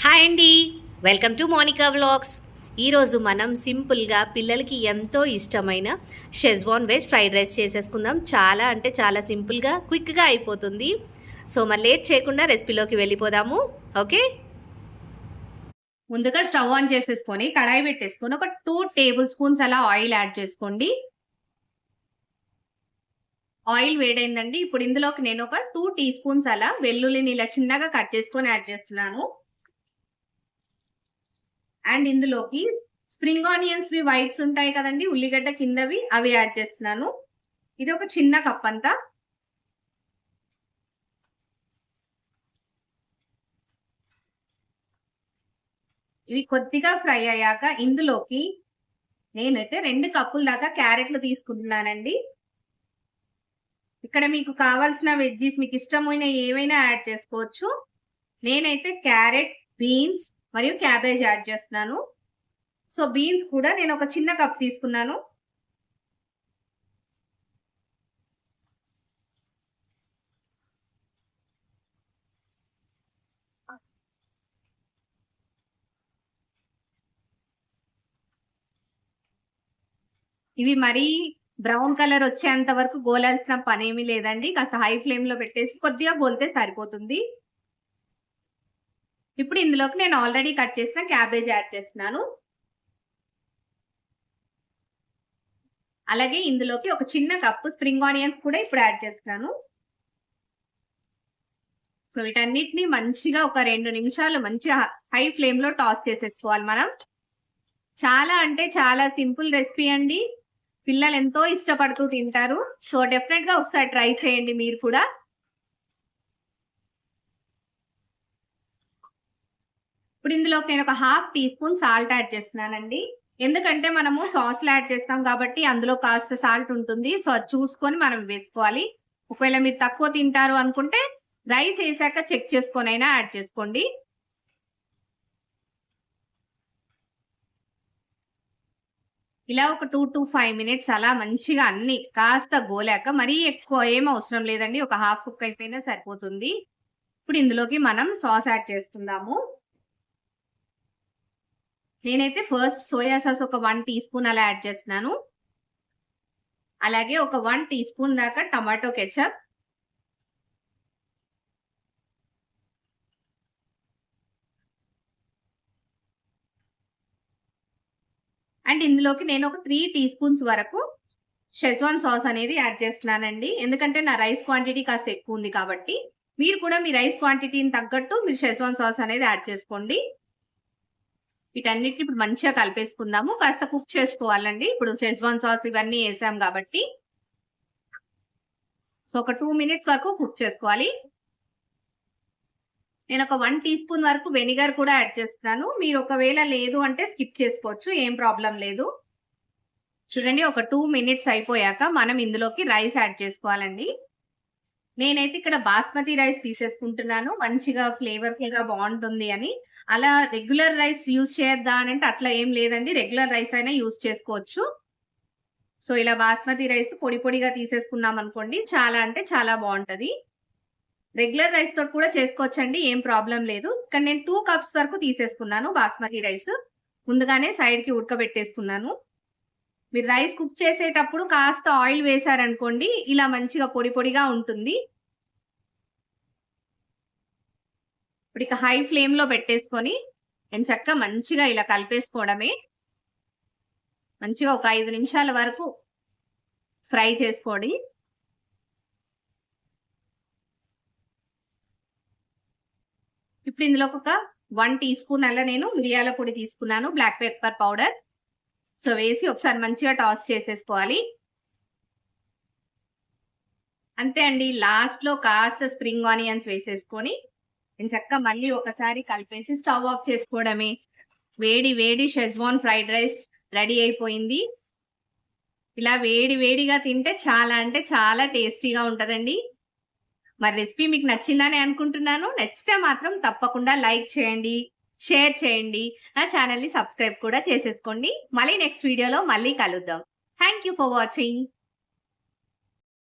Hi అండి, welcome to Monika vlogs. ఈరోజు మనం సింపుల్గా పిల్లలకి ఎంతో ఇష్టమైన షెజ్వాన్ వెజ్ ఫ్రైడ్ రైస్ చేసేసుకుందాం. చాలా అంటే చాలా సింపుల్గా క్విక్గా అయిపోతుంది. సో మరి లేట్ చేయకుండా రెసిపీలోకి వెళ్ళిపోదాము. ఓకే, ముందుగా స్టవ్ ఆన్ చేసేసుకొని కడాయి పెట్టేసుకొని ఒక 2 టేబుల్ స్పూన్స్ అలా ఆయిల్ యాడ్ చేసుకోండి. ఆయిల్ వేడైందండి. ఇప్పుడు ఇందులోకి నేను ఒక 2 టీ స్పూన్స్ అలా వెల్లుల్లిని ఇలా చిన్నగా కట్ చేసుకొని యాడ్ చేస్తున్నాను. అండ్ ఇందులోకి స్ప్రింగ్ ఆనియన్స్ వైట్స్ ఉంటాయి కదండి, ఉల్లిగడ్డ కిందవి, అవి యాడ్ చేస్తున్నాను. ఇది ఒక చిన్న కప్ అంతా. ఇవి కొద్దిగా ఫ్రై అయ్యాక ఇందులోకి నేనైతే 2 కప్పుల దాకా క్యారెట్లు తీసుకుంటున్నానండి. ఇక్కడ మీకు కావాల్సిన వెజ్జీస్ మీకు ఇష్టమైన ఏవైనా యాడ్ చేసుకోవచ్చు. నేనైతే క్యారెట్, బీన్స్ మరియు క్యాబేజ్ యాడ్ చేస్తున్నాను. సో బీన్స్ కూడా నేను ఒక చిన్న కప్ తీసుకున్నాను. ఇవి మరీ బ్రౌన్ కలర్ వచ్చేంత వరకు గోలాల్సిన పనేమీ లేదండి. కాస్త హై ఫ్లేమ్ లో పెట్టేసి కొద్దిగా గోలితే సరిపోతుంది. ఇప్పుడు ఇందులోకి నేను ఆల్రెడీ కట్ చేసిన క్యాబేజ్ యాడ్ చేస్తున్నాను. అలాగే ఇందులోకి ఒక చిన్న కప్పు స్ప్రింగ్ ఆనియన్స్ కూడా ఇప్పుడు యాడ్ చేస్తున్నాను. సో వీటన్నిటిని మంచిగా ఒక 2 నిమిషాలు మంచిగా హై ఫ్లేమ్ లో టాస్ చేసేసుకోవాలి మనం. చాలా అంటే చాలా సింపుల్ రెసిపీ అండి. పిల్లలు ఎంతో ఇష్టపడుతూ తింటారు. సో డెఫినెట్ గా ఒకసారి ట్రై చేయండి మీరు కూడా. ఇప్పుడు ఇందులోకి నేను ఒక 1/2 టీ స్పూన్ సాల్ట్ యాడ్ చేస్తున్నానండి. ఎందుకంటే మనము సాస్లు యాడ్ చేస్తాం కాబట్టి అందులో కాస్త సాల్ట్ ఉంటుంది. సో అది చూసుకొని మనం వేసుకోవాలి. ఒకవేళ మీరు తక్కువ తింటారు అనుకుంటే రైస్ వేసాక చెక్ చేసుకొని అయినా యాడ్ చేసుకోండి. ఇలా ఒక 2 to 5 మినిట్స్ అలా మంచిగా అన్ని కాస్త గోలాక, మరీ ఎక్కువ ఏం అవసరం లేదండి, ఒక హాఫ్ కుక్ అయిపోయినా సరిపోతుంది. ఇప్పుడు ఇందులోకి మనం సాస్ యాడ్ చేసుకుందాము. నేనైతే ఫస్ట్ సోయా సాస్ ఒక 1 టీ స్పూన్ అలా యాడ్ చేస్తున్నాను. అలాగే ఒక 1 టీ స్పూన్ దాకా టమాటో కెచప్, అండ్ ఇందులోకి నేను ఒక 3 టీ స్పూన్స్ వరకు షెజ్వాన్ సాస్ అనేది యాడ్ చేస్తున్నానండి. ఎందుకంటే నా రైస్ క్వాంటిటీ కాస్త ఎక్కువ ఉంది కాబట్టి మీరు కూడా మీ రైస్ క్వాంటిటీని తగ్గట్టు మీరు షెజ్వాన్ సాస్ అనేది యాడ్ చేసుకోండి. వీటన్నిటిని ఇప్పుడు మంచిగా కలిపేసుకుందాము. కాస్త కుక్ చేసుకోవాలండి. ఇప్పుడు షెజ్వాన్ సాస్ ఇవన్నీ వేసాం కాబట్టి సో ఒక 2 మినిట్స్ వరకు కుక్ చేసుకోవాలి. నేను ఒక 1 టీ స్పూన్ వరకు వెనిగర్ కూడా యాడ్ చేస్తున్నాను. మీరు ఒకవేళ లేదు అంటే స్కిప్ చేసుకోవచ్చు, ఏం ప్రాబ్లం లేదు. చూడండి, ఒక 2 మినిట్స్ అయిపోయాక మనం ఇందులోకి రైస్ యాడ్ చేసుకోవాలండి. నేనైతే ఇక్కడ బాస్మతి రైస్ తీసేసుకుంటున్నాను, మంచిగా ఫ్లేవర్ఫుల్ గా బాగుంటుంది అని. అలా రెగ్యులర్ రైస్ యూజ్ చేయొద్దా అని అంటే అట్లా ఏం లేదండి, రెగ్యులర్ రైస్ అయినా యూజ్ చేసుకోవచ్చు. సో ఇలా బాస్మతి రైస్ పొడి పొడిగా తీసేసుకున్నాం అనుకోండి, చాలా అంటే చాలా బాగుంటది. రెగ్యులర్ రైస్ తోటి కూడా చేసుకోవచ్చండి, ఏం ప్రాబ్లం లేదు. ఇక్కడ నేను 2 కప్స్ వరకు తీసేసుకున్నాను బాస్మతి రైస్. ముందుగానే సైడ్ కి ఉడకబెట్టేసుకున్నాను. మీరు రైస్ కుక్ చేసేటప్పుడు కాస్త ఆయిల్ వేసారనుకోండి, ఇలా మంచిగా పొడి పొడిగా ఉంటుంది. ఇప్పుడు ఇక హై ఫ్లేమ్ లో పెట్టేసుకొని చక్కగా మంచిగా ఇలా కలిపేసుకోవడమే. మంచిగా ఒక 5 నిమిషాల వరకు ఫ్రై చేసుకోండి. ఇప్పుడు ఇందులో ఒక 1 టీ స్పూన్ అలా నేను మిరియాల పొడి తీసుకున్నాను, బ్లాక్ పెప్పర్ పౌడర్. సో వేసి ఒకసారి మంచిగా టాస్ చేసేసుకోవాలి. అంతే అండి, లాస్ట్ లో కాస్త స్ప్రింగ్ ఆనియన్స్ వేసేసుకొని చక్కగా మళ్ళీ ఒకసారి కలిపేసి స్టవ్ ఆఫ్ చేసుకోవడమే. వేడి వేడి షెజ్వాన్ ఫ్రైడ్ రైస్ రెడీ అయిపోయింది. ఇలా వేడి వేడిగా తింటే చాలా అంటే చాలా టేస్టీగా ఉంటదండి. మరి రెసిపీ మీకు నచ్చిందని అనుకుంటున్నాను. నచ్చితే మాత్రం తప్పకుండా లైక్ చేయండి, షేర్ చేయండి, నా ఛానల్ని సబ్స్క్రైబ్ కూడా చేసేసుకోండి. మళ్ళీ నెక్స్ట్ వీడియోలో మళ్ళీ కలుద్దాం. Thank you for watching.